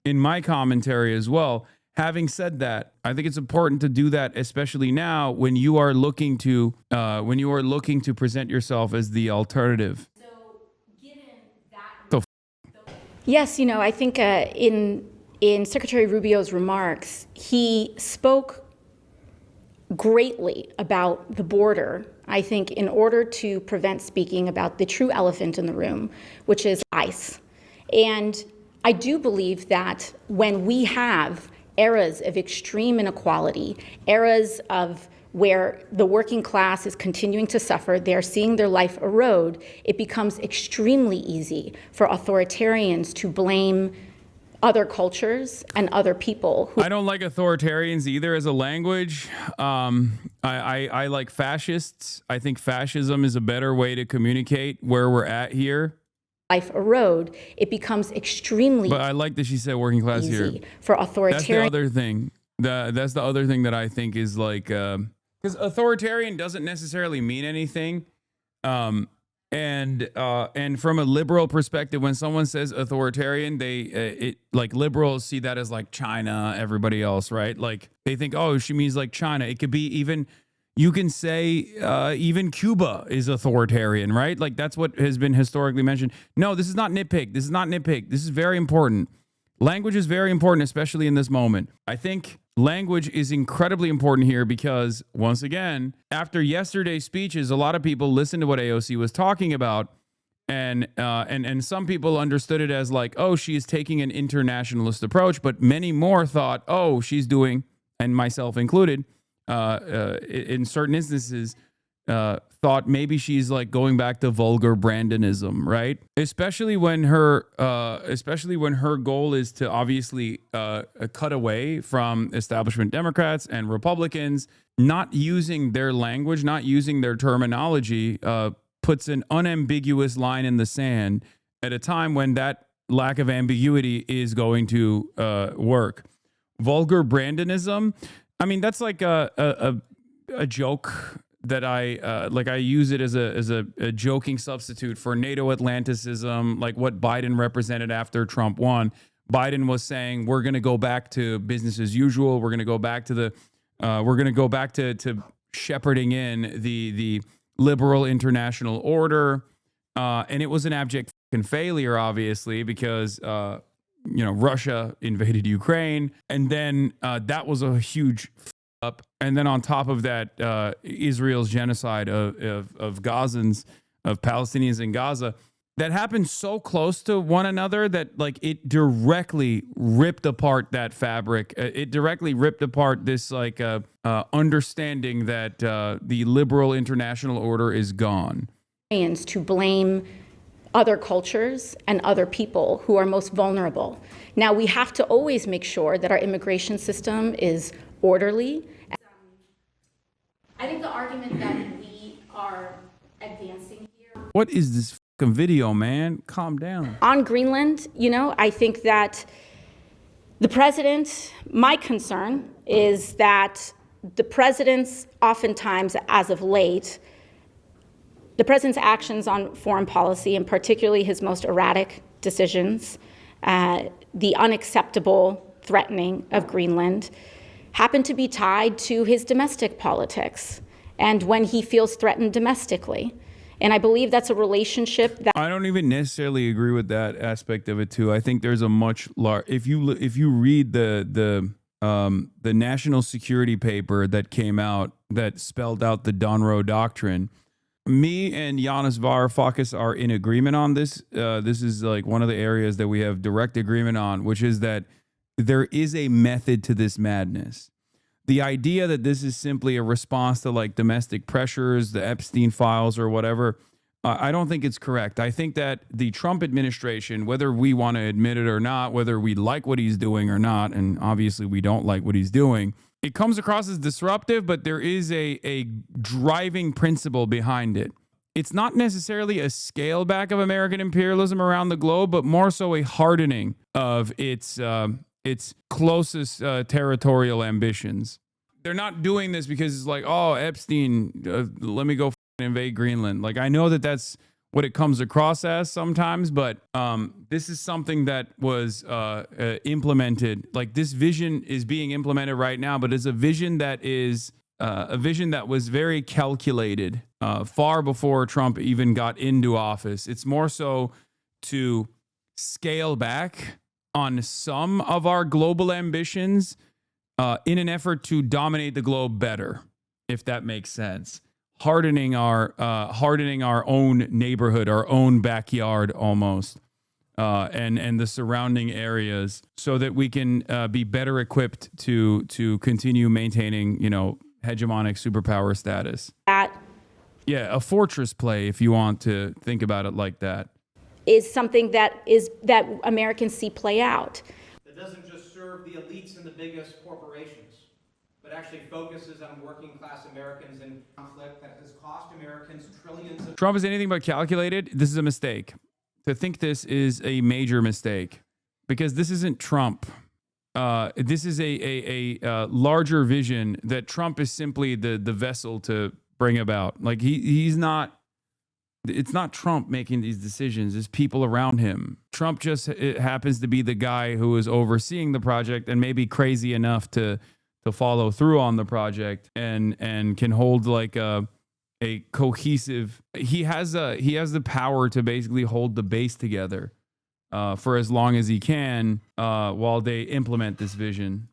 in my commentary as well. Having said that, I think it's important to do that, especially now when you are looking to present yourself as the alternative. So, given that, yes, I think in Secretary Rubio's remarks, he spoke greatly about the border. I think in order to prevent speaking about the true elephant in the room, which is ICE, and I do believe that when we have eras of extreme inequality, eras of where the working class is continuing to suffer, they're seeing their life erode, it becomes extremely easy for authoritarians to blame other cultures and other people. I don't like authoritarians either as a language. I like fascists. I think fascism is a better way to communicate where we're at here. Life erode, it becomes extremely But I like that she said working class here. For authoritarian. That's the other thing. That's the other thing that I think is like, because authoritarian doesn't necessarily mean anything. And from a liberal perspective, when someone says authoritarian, like liberals see that as like China, everybody else, right? Like they think, oh, she means like China. It could be even. You can say even Cuba is authoritarian, right? Like that's what has been historically mentioned. No, this is not nitpick. This is not nitpick. This is very important. Language is very important, especially in this moment. I think language is incredibly important here because, once again, after yesterday's speeches, a lot of people listened to what AOC was talking about, and some people understood it as like, oh, she is taking an internationalist approach, but many more thought, oh, she's doing, and myself included, in certain instances, thought maybe she's like going back to vulgar Brandonism, right? Especially when her goal is to obviously cut away from establishment Democrats and Republicans. Not using their language, not using their terminology, puts an unambiguous line in the sand at a time when that lack of ambiguity is going to work. Vulgar Brandonism. I mean, that's like a joke that I use it as a joking substitute for NATO Atlanticism, like what Biden represented after Trump won. Biden was saying we're going to go back to business as usual. We're going to go back to to shepherding in the liberal international order, and it was an abject fucking failure, obviously, because Russia invaded Ukraine, and then that was a huge up. And then on top of that, Israel's genocide of Gazans, of Palestinians in Gaza, that happened so close to one another that like it directly ripped apart that fabric. It directly ripped apart this like understanding that the liberal international order is gone. To blame other cultures and other people who are most vulnerable. Now, we have to always make sure that our immigration system is orderly. I think the argument that we are advancing here. What is this fucking video, man? Calm down. On Greenland, I think that the president, my concern is that the president's oftentimes, as of late, the president's actions on foreign policy, and particularly his most erratic decisions, the unacceptable threatening of Greenland, happen to be tied to his domestic politics and when he feels threatened domestically. And I believe that's a relationship that I don't even necessarily agree with that aspect of it too. I think there's a much large, if you read the national security paper that came out that spelled out the Donroe Doctrine, Me and Giannis Varoufakis are in agreement on this. This is like one of the areas that we have direct agreement on, which is that there is a method to this madness. The idea that this is simply a response to like domestic pressures, the Epstein files or whatever, I don't think it's correct. I think that the Trump administration, whether we want to admit it or not, whether we like what he's doing or not, and obviously we don't like what he's doing, it comes across as disruptive, but there is a driving principle behind it. It's not necessarily a scale back of American imperialism around the globe, but more so a hardening of its closest territorial ambitions. They're not doing this because it's like, oh, Epstein, let me go invade Greenland. Like, I know that that's what it comes across as sometimes, but this is something that was implemented. Like, this vision is being implemented right now, but it's a vision that is a vision that was very calculated far before Trump even got into office. It's more so to scale back on some of our global ambitions in an effort to dominate the globe better, if that makes sense. Hardening our own neighborhood, our own backyard almost, and the surrounding areas, so that we can be better equipped to continue maintaining, hegemonic superpower status. Yeah, a fortress play, if you want to think about it like that, is something that Americans see play out. That doesn't just serve the elites and the biggest corporations, but actually focuses on working class Americans in conflict that has cost Americans trillions of... Trump is anything but calculated. This is a mistake. To think this is a major mistake, because this isn't Trump. This is a larger vision that Trump is simply the vessel to bring about. Like, he's not... It's not Trump making these decisions. It's people around him. Trump just happens to be the guy who is overseeing the project and maybe crazy enough to follow through on the project and can hold like a cohesive. He has the power to basically hold the base together for as long as he can while they implement this vision.